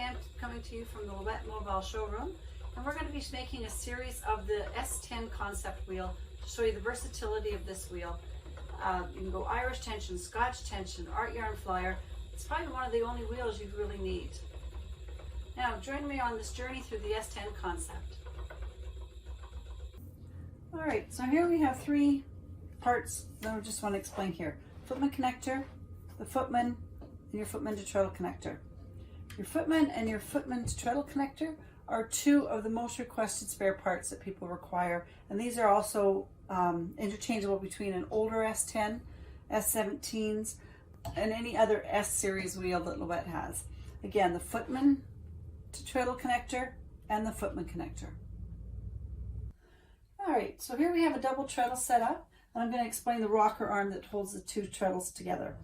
Pam coming to you from the Louët Mobile Showroom, and we're going to be making a series of the S10 concept wheel to show you the versatility of this wheel. You can go Irish tension, Scotch tension, art yarn flyer. It's probably one of the only wheels you really need. Now join me on this journey through the S10 concept. Alright, so here we have three parts that I just want to explain here. Footman connector, the footman, and your footman to treadle connector. Your footman and your footman to treadle connector are two of the most requested spare parts that people require, and these are also interchangeable between an older S10, S17s, and any other S series wheel that Louët has. Again, the footman to treadle connector and the footman connector. Alright, so here we have a double treadle set up, and I'm going to explain the rocker arm that holds the two treadles together.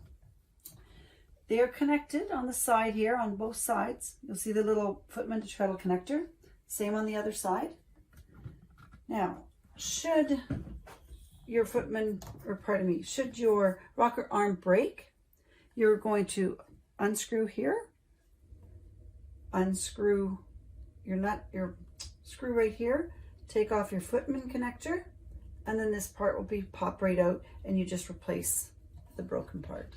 They are connected on the side here, on both sides. You'll see the little footman to treadle connector. Same on the other side. Now, should your footman, or pardon me, should your rocker arm break, you're going to unscrew here, unscrew your nut, your screw right here, take off your footman connector, and then this part will be pop right out, and you just replace the broken part.